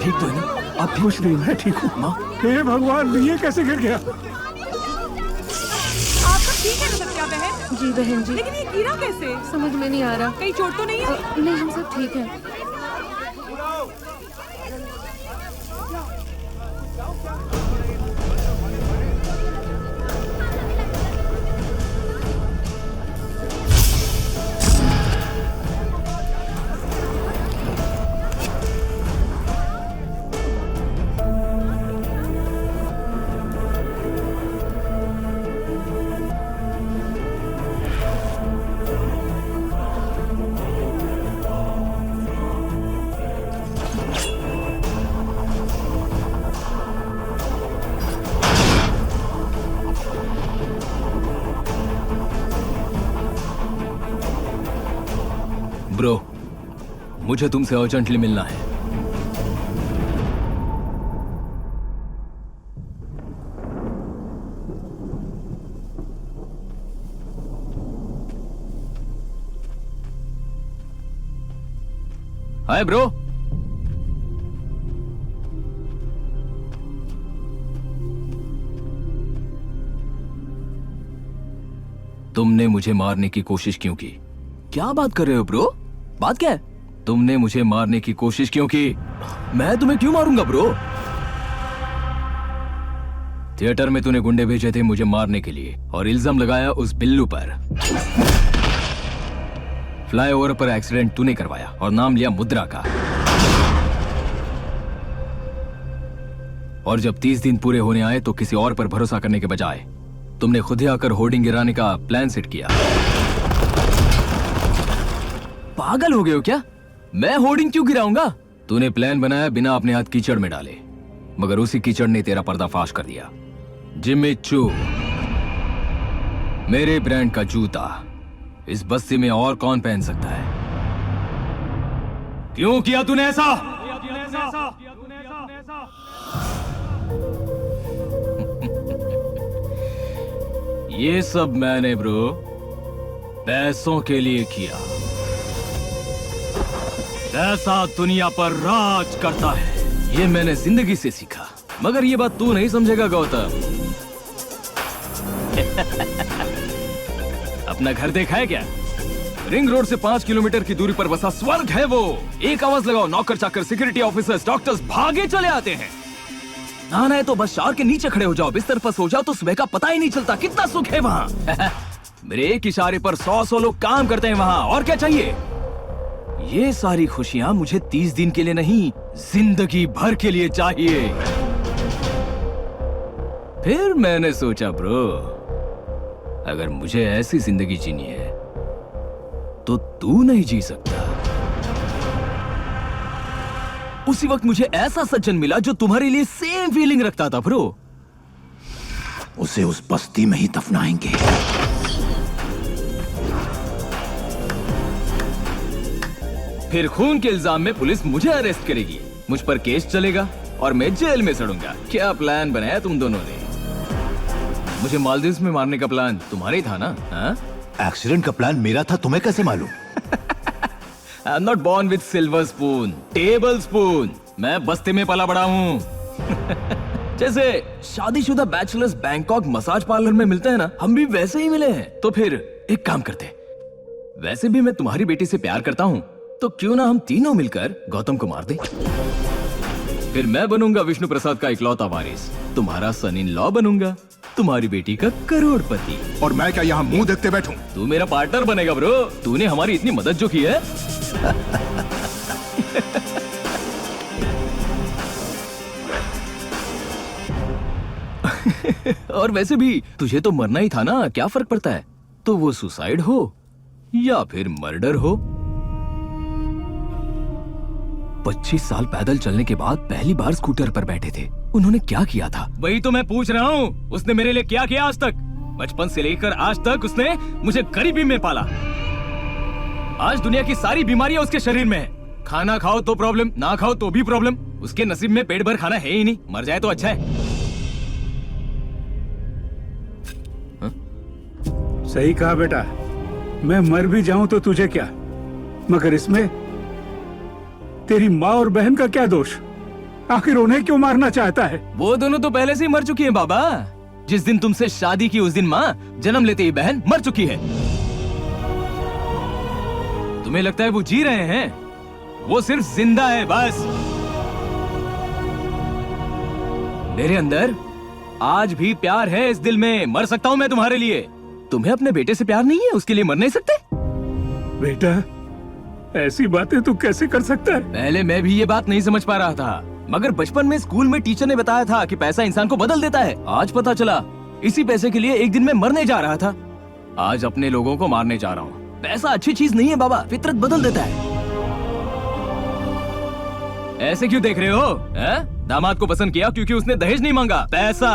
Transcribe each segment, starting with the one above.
ठीक तो है ना? आप भी? कुछ नहीं, मैं ठीक हूँ। माँ, हे भगवान, ये कैसे गिर गया? आप सब ठीक है ना सत्या बहन? जी बहन जी। लेकिन ये गिरा कैसे? समझ में नहीं आ रहा। कहीं चोट तो नहीं है? नहीं, हम सब ठीक हैं। ब्रो, मुझे तुमसे अर्जेंटली मिलना है। Hi bro. तुमने मुझे मारने की कोशिश क्यों की? क्या बात कर रहे हो ब्रो? बात क्या है? तुमने मुझे मारने की कोशिश क्यों की? मैं तुम्हें क्यों मारूंगा ब्रो? थिएटर में तूने गुंडे भेजे थे मुझे मारने के लिए और इल्जाम लगाया उस बिल्लू पर। फ्लाईओवर पर एक्सीडेंट तूने करवाया और नाम लिया मुद्रा का। और जब 30 दिन पूरे होने आए तो किसी और पर भरोसा करने के बजाय तुमने खुद ही आकर होर्डिंग गिराने का प्लान सेट किया। पागल हो गए हो क्या? मैं होर्डिंग क्यों गिराऊंगा? तूने प्लान बनाया बिना अपने हाथ कीचड़ में डाले, मगर उसी कीचड़ ने तेरा पर्दाफाश कर दिया। जिम्मी चू, मेरे ब्रांड का जूता इस बस्ती में और कौन पहन सकता है? क्यों किया तूने ऐसा? ये सब मैंने ब्रो पैसों के लिए किया। पैसा दुनिया पर राज करता है, ये मैंने जिंदगी से सीखा। मगर ये बात तू नहीं समझेगा गौतम। अपना घर देखा है क्या? रिंग रोड से 5 किलोमीटर की दूरी पर बसा स्वर्ग है वो। एक आवाज लगाओ, नौकर चाकर, सिक्योरिटी ऑफिसर्स, डॉक्टर्स भागे चले आते हैं। नहाना है तो बस शावर के नीचे खड़े हो जाओ, बिस्तर पर सो जाओ तो सुबह का पता ही नहीं चलता। कितना सुख है वहाँ। मेरे एक इशारे पर 100 लोग काम करते हैं वहाँ। और क्या चाहिए? ये सारी खुशियां मुझे 30 दिन के लिए नहीं, जिंदगी भर के लिए चाहिए। फिर मैंने सोचा ब्रो, अगर मुझे ऐसी जिंदगी जीनी है तो तू नहीं जी सकता। उसी वक्त मुझे ऐसा सज्जन मिला जो तुम्हारे लिए सेम फीलिंग रखता था ब्रो। उसे उस बस्ती में ही दफनाएंगे। फिर खून के इल्जाम में पुलिस मुझे अरेस्ट करेगी, मुझ पर केस चलेगा और मैं जेल में सड़ूंगा। क्या प्लान बनाया तुम दोनों ने? मुझे मालदीव्स में मारने का प्लान तुम्हारा ही था ना? हाँ? एक्सीडेंट का प्लान मेरा था, तुम्हें कैसे मालूम? I am not born with silver spoon, table spoon. मैं बस्ती में पला बड़ा हूँ। जैसे शादीशुदा बैचलर्स बैंकॉक मसाज पार्लर में मिलते हैं ना, हम भी वैसे ही मिले हैं। तो फिर एक काम करते, वैसे भी मैं तुम्हारी बेटी से प्यार करता हूँ, तो क्यों ना हम तीनों मिलकर गौतम को मार दें। फिर मैं बनूंगा विष्णु प्रसाद का इकलौता वारिस, तुम्हारा सन इन लॉ बनूंगा, तुम्हारी बेटी का करोड़पति। और मैं क्या यहाँ मुंह देखते बैठूं? तू मेरा पार्टनर बनेगा ब्रो। तूने हमारी इतनी मदद जो की है। और वैसे भी तुझे तो मरना ही था ना, क्या फर्क पड़ता है? तो वो सुसाइड हो या फिर मर्डर हो। 25 साल पैदल चलने के बाद पहली बार स्कूटर पर बैठे थे। उन्होंने क्या किया था? वही तो मैं पूछ रहा हूँ। उसने मेरे लिए क्या किया आज तक? बचपन से लेकर आज तक उसने मुझे गरीबी में पाला। आज दुनिया की सारी बीमारियां उसके शरीर में है। खाना खाओ तो प्रॉब्लम, ना खाओ तो भी प्रॉब्लम। उसके नसीब में पेट भर खाना है ही नहीं, मर जाए तो अच्छा है। सही कहा बेटा, मैं मर भी जाऊं तो तुझे क्या, मगर इसमें तेरी माँ और बहन का क्या दोष? आखिर उन्हें क्यों मारना चाहता है? वो दोनों तो पहले से ही मर चुकी हैं बाबा। जिस दिन तुमसे शादी की उस दिन माँ जन्म लेते ही बहन मर चुकी है। तुम्हें लगता है वो जी रहे हैं? वो सिर्फ जिंदा है बस। मेरे अंदर आज भी प्यार है इस दिल में। मर सकता हूँ मैं तुम्हारे लिए। तुम्हें अपने बेटे से प्यार नहीं है, उसके लिए मर नहीं सकते? बेटा, ऐसी बातें तू कैसे कर सकता है? पहले मैं भी ये बात नहीं समझ पा रहा था, मगर बचपन में स्कूल में टीचर ने बताया था कि पैसा इंसान को बदल देता है। आज पता चला इसी पैसे के लिए एक दिन मैं मरने जा रहा था। आज अपने लोगों को मारने जा रहा हूँ। पैसा अच्छी चीज नहीं है बाबा, फितरत बदल देता है। ऐसे क्यों देख रहे हो? दामाद को पसंद किया क्योंकि उसने दहेज नहीं मांगा, पैसा।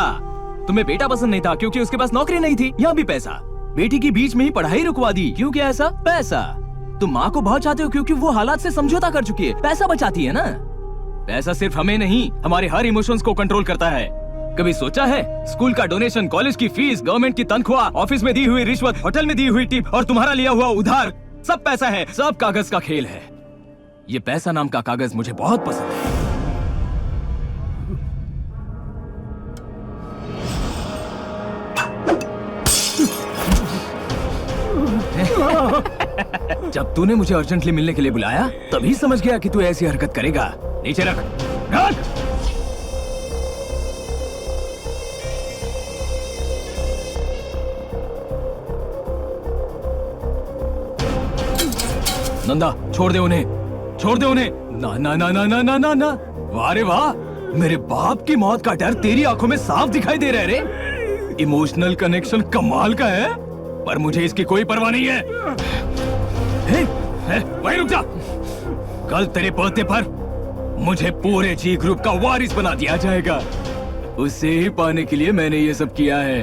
तुम्हें बेटा पसंद नहीं था क्योंकि उसके पास नौकरी नहीं थी, यहाँ भी पैसा। बेटी की बीच में ही पढ़ाई रुकवा दी, क्यों? क्या ऐसा? पैसा। तुम माँ को बहुत चाहते हो क्योंकि वो हालात से समझौता कर चुकी है, पैसा बचाती है ना। पैसा सिर्फ हमें नहीं, हमारे हर इमोशंस को कंट्रोल करता है। कभी सोचा है स्कूल का डोनेशन, कॉलेज की फीस, गवर्नमेंट की तनख्वाह, ऑफिस में दी हुई रिश्वत, होटल में दी हुई टिप और तुम्हारा लिया हुआ उधार, सब पैसा है, सब कागज का खेल है। ये पैसा नाम का कागज मुझे बहुत पसंद है। जब तूने मुझे अर्जेंटली मिलने के लिए बुलाया तभी समझ गया कि तू ऐसी हरकत करेगा। नीचे रख, रख। नंदा, छोड़ दे उन्हें, छोड़ दे उन्हें। ना ना ना ना ना ना ना ना। वाह रे वाह, मेरे बाप की मौत का डर तेरी आंखों में साफ दिखाई दे रहा है रे। इमोशनल कनेक्शन कमाल का है, पर मुझे इसकी कोई परवाह नहीं है। वहीं रुक जा। कल तेरे बर्थडे पर मुझे पूरे जी ग्रुप का वारिस बना दिया जाएगा। उसे ही पाने के लिए मैंने ये सब किया है।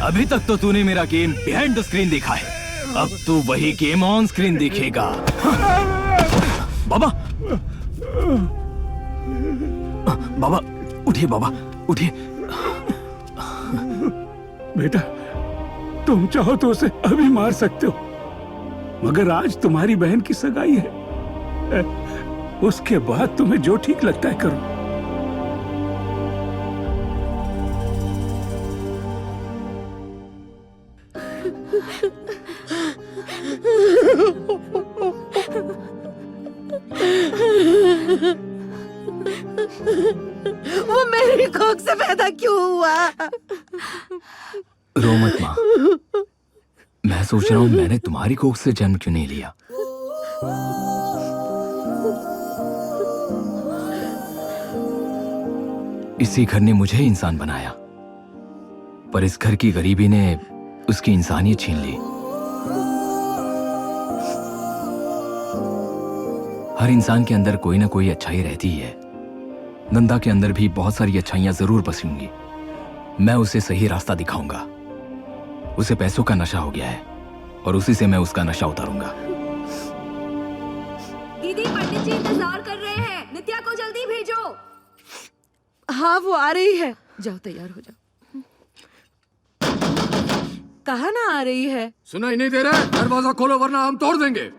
अभी तक तो तूने मेरा गेम बिहाइंड द स्क्रीन देखा है, अब तू वही गेम ऑन स्क्रीन देखेगा। बाबा, बाबा उठिए, बाबा उठिए। बेटा, तुम चाहो तो उसे अभी मार सकते हो, मगर आज तुम्हारी बहन की सगाई है। उसके बाद तुम्हें जो ठीक लगता है करो। वो मेरी कोख से पैदा क्यों हुआ? रो मत माँ, मैं सोच रहा हूँ मैंने तुम्हारी कोख से जन्म क्यों नहीं लिया। इसी घर ने मुझे इंसान बनाया, पर इस घर की गरीबी ने उसकी इंसानियत छीन ली। हर इंसान के अंदर कोई ना कोई अच्छाई रहती ही है। नंदा के अंदर भी बहुत सारी अच्छाइयां जरूर बसी होंगी। मैं उसे सही रास्ता दिखाऊंगा। उसे पैसों का नशा हो गया है और उसी से मैं उसका नशा उतारूंगा। दीदी, पंडित जी इंतजार कर रहे हैं, नित्या को जल्दी भेजो। हाँ, वो आ रही है। जाओ, तैयार हो जाओ। कहाँ ना आ रही है? सुनाई नहीं दे रहा है? दरवाजा खोलो वरना हम तोड़ देंगे।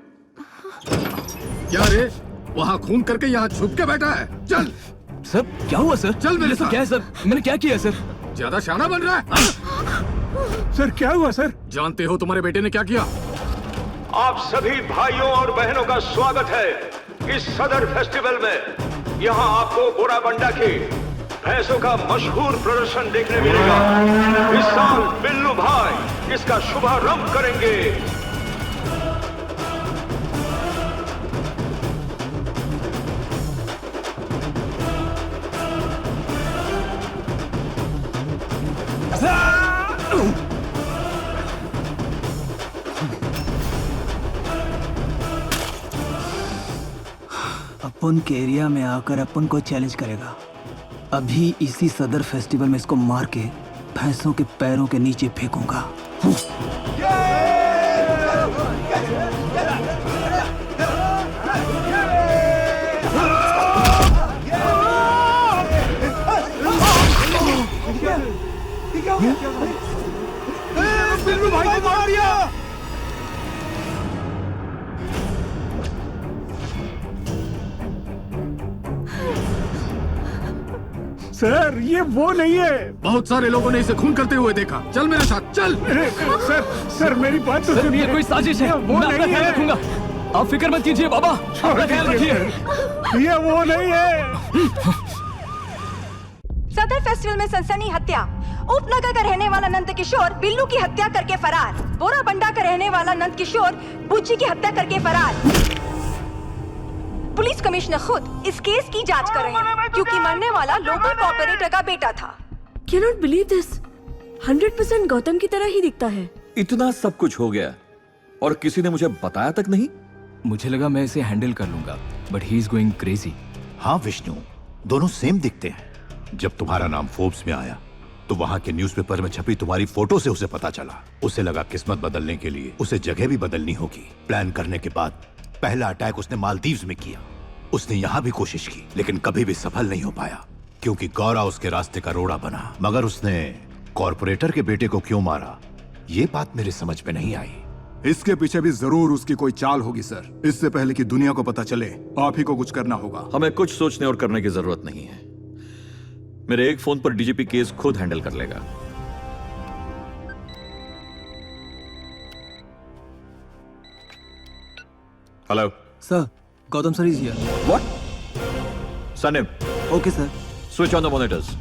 क्या रे, वहाँ खून करके यहाँ छुप के बैठा है? चल। सर क्या हुआ सर? चल मेरे साथ। क्या है सर? मैंने क्या किया सर? ज्यादा शाना बन रहा है? सर क्या हुआ सर? जानते हो तुम्हारे बेटे ने क्या किया? आप सभी भाइयों और बहनों का स्वागत है इस सदर फेस्टिवल में। यहाँ आपको बोराबंडा के भैंसों का मशहूर प्रदर्शन देखने मिलेगा। इस साल बिल्लू भाई इसका शुभारंभ करेंगे। अपन के एरिया में आकर अपन को चैलेंज करेगा। अभी इसी सदर फेस्टिवल में इसको मार के भैंसों के पैरों के नीचे फेंकूंगा। सर ये वो नहीं है। बहुत सारे लोगों ने इसे खून करते हुए देखा। चल मेरे साथ चल। सर मेरी बात तो सर, सुनिए। ये कोई साजिश है। वो मैं अपना नहीं ख्याल है। रखूंगा। आप फिक्र मत कीजिए बाबा, अपना ख्याल रखिए। ये वो नहीं है। सदर फेस्टिवल में सनसनी हत्या। उपनगर का रहने वाला नंद किशोर बिल्लू की हत्या करके फरार। बोराबंडा का रहने वाला नंद किशोर बुच्ची की हत्या करके फरार। पुलिस कमिश्नर खुद इस केस की जांच कर रहे हैं क्योंकि मरने वाला लोकल कॉर्पोरेटर का बेटा था। Cannot believe this. 100% गौतम की तरह ही दिखता है। इतना सब कुछ हो गया और किसी ने मुझे बताया तक नहीं। मुझे लगा मैं इसे हैंडल कर लूंगा, but he is going crazy. हाँ विष्णु, दोनों सेम दिखते हैं। जब तुम्हारा नाम फोर्ब्स में आया तो वहां के न्यूज़पेपर में छपी तुम्हारी फोटो से उसे पता चला। उसे लगा किस्मत बदलने के लिए उसे जगह भी बदलनी होगी। प्लान करने के बाद पहला अटैक उसने मालदीव्स में किया। उसने यहां भी कोशिश की लेकिन कभी भी सफल नहीं हो पाया क्योंकि गौरा उसके रास्ते का रोड़ा बना। मगर उसने कॉर्पोरेटर के बेटे को क्यों मारा, ये बात मेरे समझ में नहीं आई। इसके पीछे भी जरूर उसकी कोई चाल होगी सर। इससे पहले कि दुनिया को पता चले आप ही को कुछ करना होगा। हमें कुछ सोचने और करने की जरूरत नहीं है। मेरे एक फोन पर डीजीपी केस खुद हैंडल कर लेगा। Hello sir, Gautam sir is here. What? Sanim, okay sir. Switch on the monitors.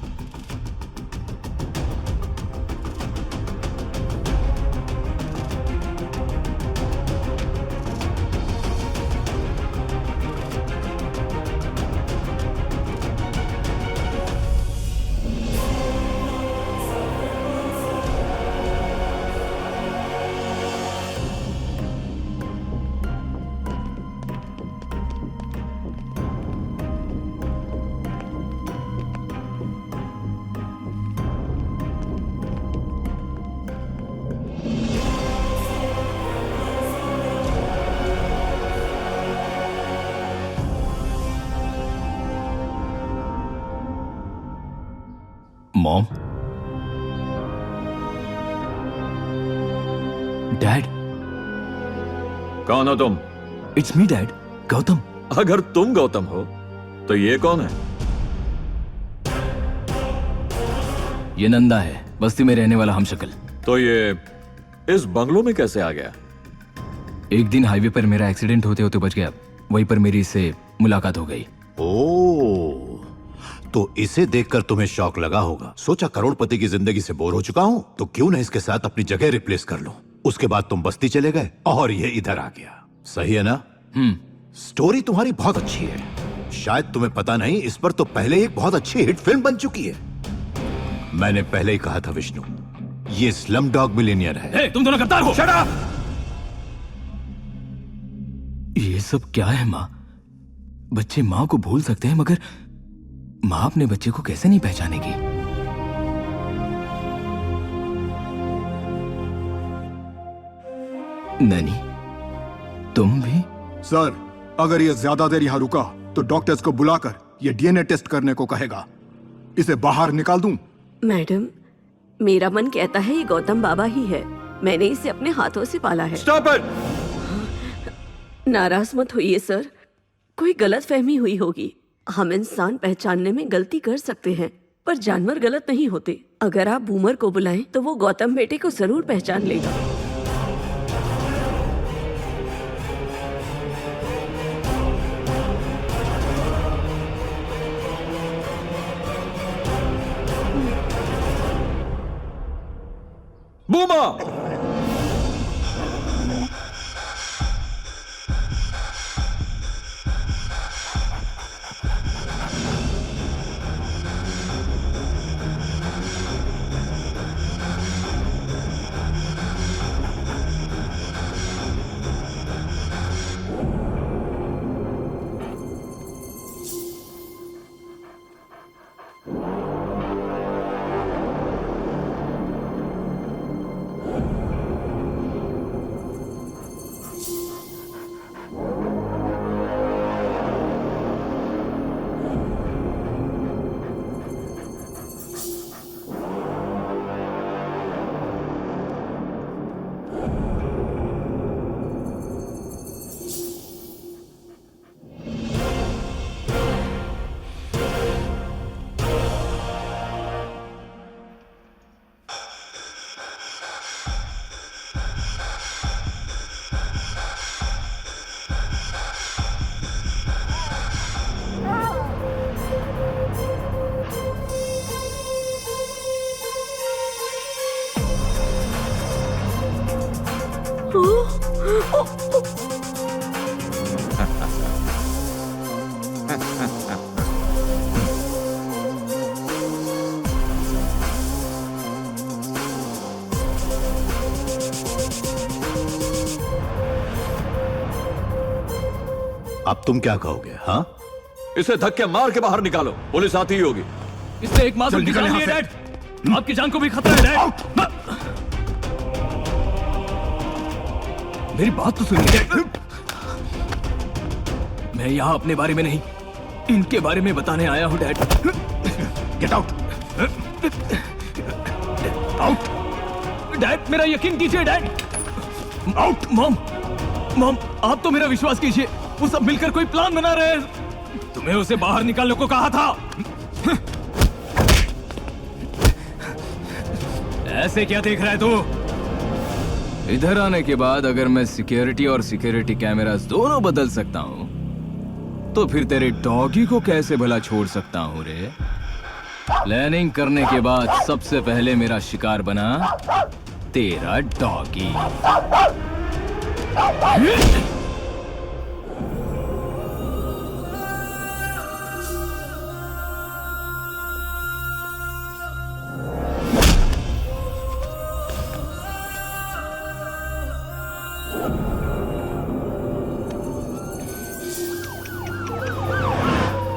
Mom, dad. कौन हो तुम? It's me dad, Gautam. अगर तुम गौतम हो तो ये कौन है? ये नंदा है, बस्ती में रहने वाला हमशक्ल। तो ये इस बंगलों में कैसे आ गया? एक दिन हाईवे पर मेरा एक्सीडेंट होते होते बच गया। वहीं पर मेरी इससे मुलाकात हो गई। ओह, तो इसे देखकर तुम्हें शौक लगा होगा। सोचा करोड़पति की जिंदगी से बोर हो चुका हूं तो क्यों न इसके साथ अपनी जगह रिप्लेस कर लूं। उसके बाद तुम बस्ती चले गए और ये इधर आ गया। सही है ना? स्टोरी तुम्हारी बहुत अच्छी है। शायद तुम्हें पता नहीं, इस पर तो पहले एक बहुत अच्छी हिट फिल्म बन चुकी है। मैंने पहले ही कहा था विष्णु, ये स्लम डॉग मिलियनियर है। हे, तुम दोनों गद्दार हो। Shut up! ये सब क्या है माँ? बच्चे माँ को भूल सकते हैं मगर माँ अपने बच्चे को कैसे नहीं पहचानेगी? नैनी, तुम भी? सर, अगर ये ज्यादा देर यहाँ रुका तो डॉक्टर्स को बुलाकर ये डीएनए टेस्ट करने को कहेगा। इसे बाहर निकाल दूं? मैडम, मेरा मन कहता है ये गौतम बाबा ही है। मैंने इसे अपने हाथों से पाला है। Stop it! नाराज मत होइए सर, कोई गलत फहमी हुई होगी। हम इंसान पहचानने में गलती कर सकते हैं पर जानवर गलत नहीं होते। अगर आप बूमर को बुलाएं तो वो गौतम बेटे को जरूर पहचान लेगा। बूमा! अब तुम क्या कहोगे? हाँ, इसे धक्के मार के बाहर निकालो, पुलिस आती ही होगी। इससे एक मासूम की निकल जान यहाँ है से। डैड। आपकी जान को भी खतरा है डैड। मेरी बात तो सुनिए डैड। मैं यहाँ अपने बारे में नहीं, इनके बारे में बताने आया हूँ dad. Get out. Out. Dad मेरा यकीन कीजिए डैड। आउट। मॉम, मॉम आप तो मेरा विश्वास कीजिए, वो सब मिलकर कोई प्लान बना रहे हैं। तुम्हें उसे बाहर निकालने को कहा था। ऐसे क्या देख रहा है तू? इधर आने के बाद अगर मैं सिक्योरिटी और सिक्योरिटी कैमरास दोनों बदल सकता हूं, तो फिर तेरे डॉगी को कैसे भला छोड़ सकता हूं रे? प्लानिंग करने के बाद सबसे पहले मेरा शिकार बना तेरा डॉगी।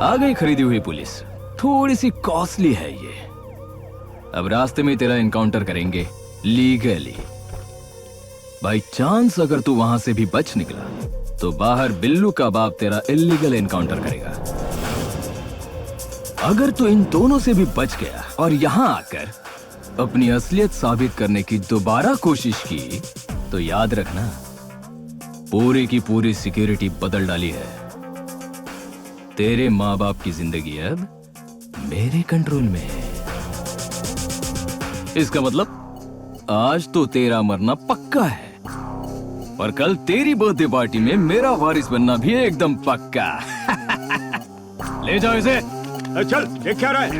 आ गई खरीदी हुई पुलिस। थोड़ी सी कॉस्टली है ये। अब रास्ते में तेरा एनकाउंटर करेंगे लीगली। बाई चांस अगर तू वहां से भी बच निकला तो बाहर बिल्लू का बाप तेरा इलीगल एनकाउंटर करेगा। अगर तू इन दोनों से भी बच गया और यहां आकर अपनी असलियत साबित करने की दोबारा कोशिश की, तो याद रखना पूरी की पूरी सिक्योरिटी बदल डाली है। तेरे माँ बाप की जिंदगी अब मेरे कंट्रोल में है। इसका मतलब आज तो तेरा मरना पक्का है, और कल तेरी बर्थडे पार्टी में मेरा वारिस बनना भी एकदम पक्का। ले जाओ इसे। चल, ये क्या रहा है?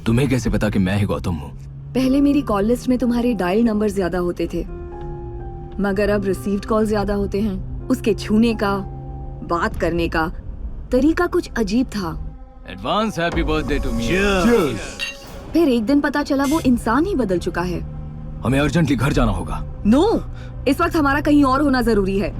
तुम्हें कैसे पता कि मैं ही गौतम हूँ? पहले मेरी कॉल लिस्ट में तुम्हारे डायल नंबर ज्यादा होते थे, मगर अब रिसीव्ड कॉल ज्यादा होते हैं। उसके छूने का, बात करने का तरीका कुछ अजीब था। Advance happy birthday to me. फिर एक दिन पता चला वो इंसान ही बदल चुका है। हमें अर्जेंटली घर जाना होगा। नो, इस वक्त हमारा कहीं और होना जरूरी है।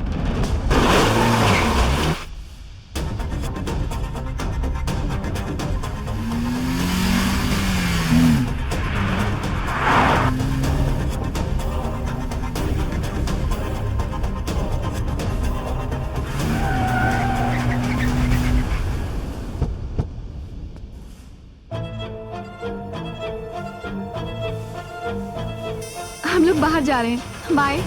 हम लोग बाहर जा रहे हैं। बाय।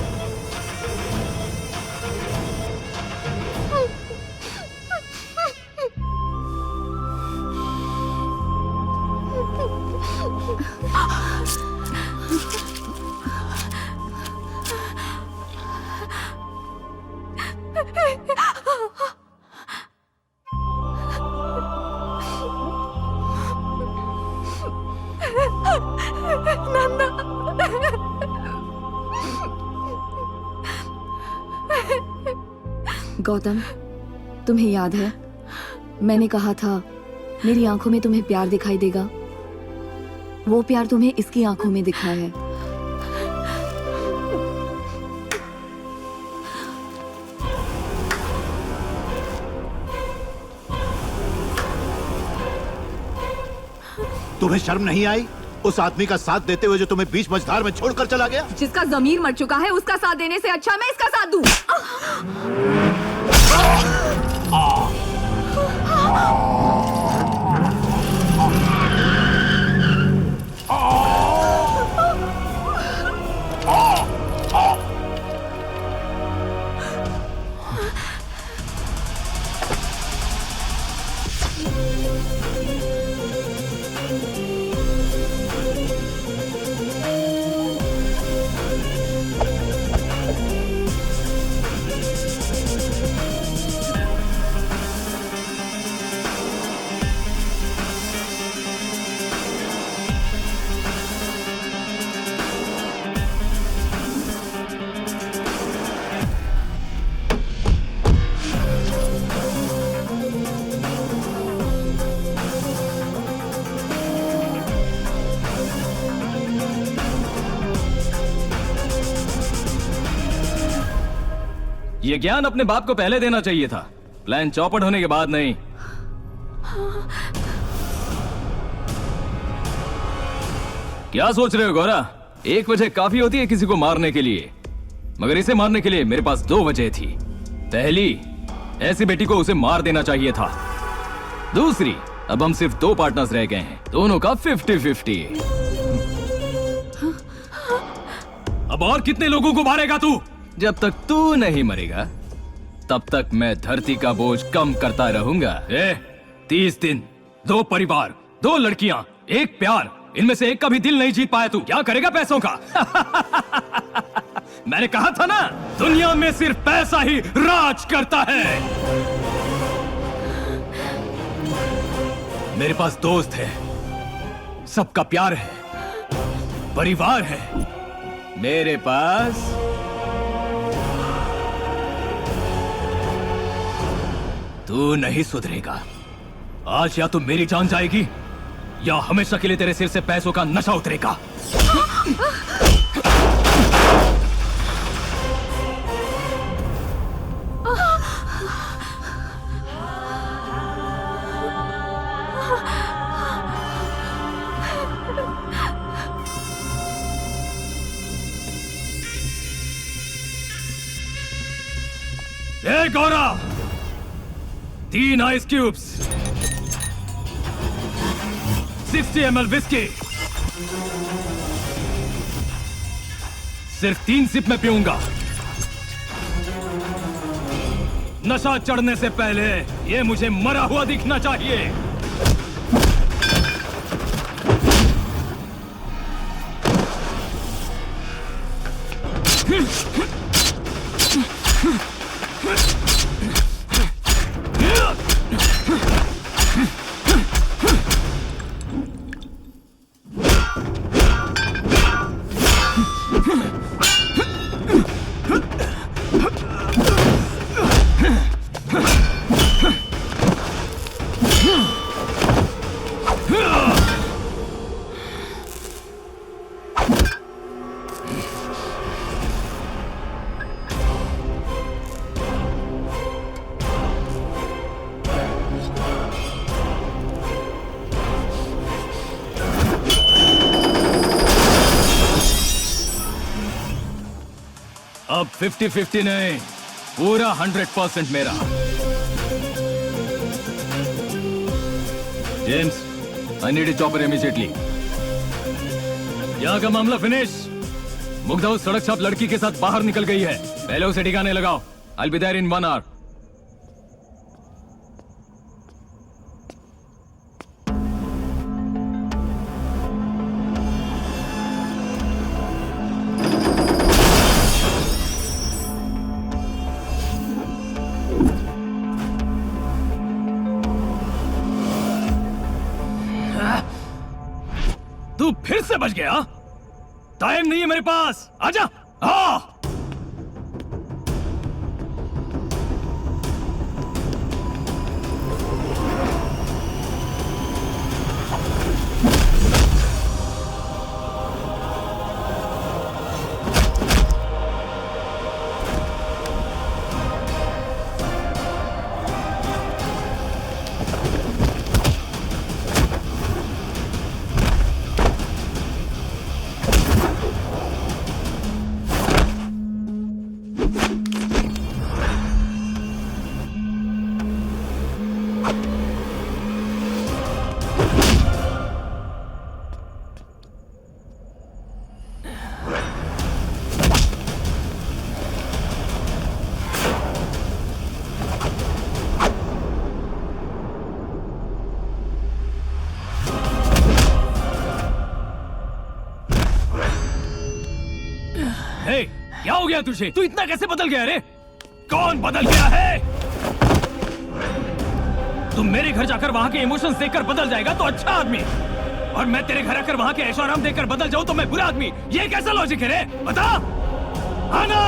गौतम, तुम्हें याद है मैंने कहा था मेरी आंखों में तुम्हें प्यार दिखाई देगा? वो प्यार तुम्हें इसकी आंखों में दिखा है। तुम्हें शर्म नहीं आई उस आदमी का साथ देते हुए जो तुम्हें बीच मझधार में छोड़कर चला गया? जिसका जमीर मर चुका है उसका साथ देने से अच्छा मैं इसका साथ दूं। ये ज्ञान अपने बाप को पहले देना चाहिए था, प्लान चौपट होने के बाद नहीं। क्या सोच रहे हो गौरा? एक वजह काफी होती है किसी को मारने के लिए, मगर इसे मारने के लिए मेरे पास 2 वजह थी। पहली, ऐसी बेटी को उसे मार देना चाहिए था। दूसरी, अब हम सिर्फ 2 पार्टनर्स रह गए हैं, दोनों का 50-50। अब और कितने लोगों को मारेगा तू? जब तक तू नहीं मरेगा तब तक मैं धरती का बोझ कम करता रहूंगा। 30 दिन, 2 परिवार, 2 लड़कियां, 1 प्यार, इनमें से एक का भी दिल नहीं जीत पाया तू, क्या करेगा पैसों का? मैंने कहा था ना, दुनिया में सिर्फ पैसा ही राज करता है। मेरे पास दोस्त है, सबका प्यार है, परिवार है। मेरे पास तू नहीं सुधरेगा। आज या तो मेरी जान जाएगी या हमेशा के लिए तेरे सिर से पैसों का नशा उतरेगा। ए गौरा, 3 आइस क्यूब्स, 60 ml विस्की, सिर्फ 3 सिप में पीऊंगा। नशा चढ़ने से पहले ये मुझे मरा हुआ दिखना चाहिए। अब 50-50 नहीं, पूरा 100% मेरा। James, I need a chopper immediately. यहाँ का मामला फिनिश। मुग्धा उस सड़क छाप लड़की के साथ बाहर निकल गई है, पहले उसे ठिकाने लगाओ। I will be there in 1 hour। तू फिर से बच गया? टाइम नहीं है मेरे पास, आजा। हे, क्या हो गया तुझे? तू इतना कैसे बदल गया रे? कौन बदल गया है? तुम मेरे घर जाकर वहां के इमोशंस देखकर बदल जाएगा तो अच्छा आदमी, और मैं तेरे घर आकर वहां के ऐशो आराम देखकर बदल जाऊं तो मैं बुरा आदमी। ये कैसा लॉजिक है रे? बता। आना।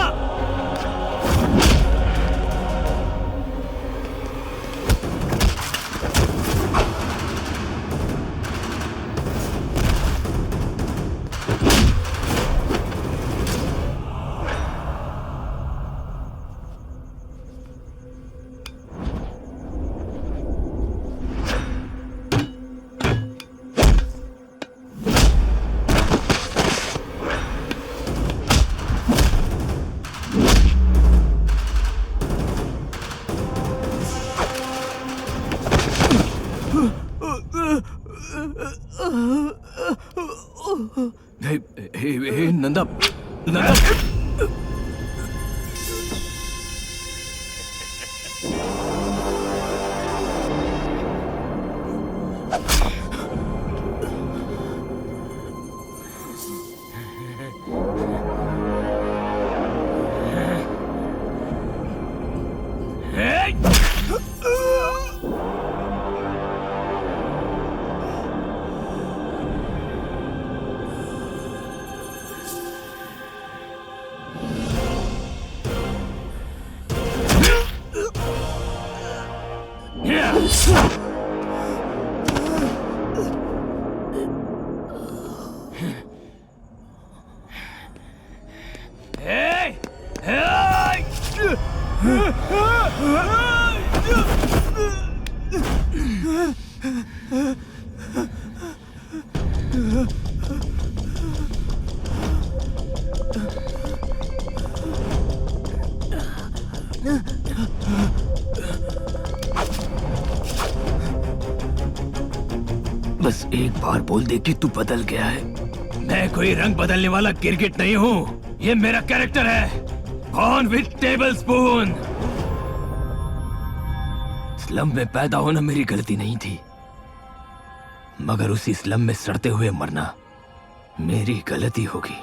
हे नंदा, नंदा। बस एक बार बोल दे कि तू बदल गया है। मैं कोई रंग बदलने वाला गिरगिट नहीं हूँ। ये मेरा कैरेक्टर है, born with table spoon. Slum में पैदा होना मेरी गलती नहीं थी, मगर उसी स्लम में सड़ते हुए मरना मेरी गलती होगी।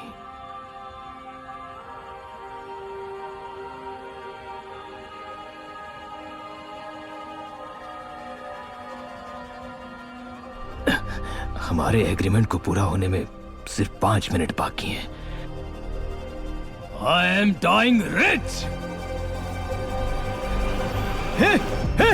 हमारे एग्रीमेंट को पूरा होने में सिर्फ 5 मिनट बाकी हैं। I am dying rich. Hey, hey.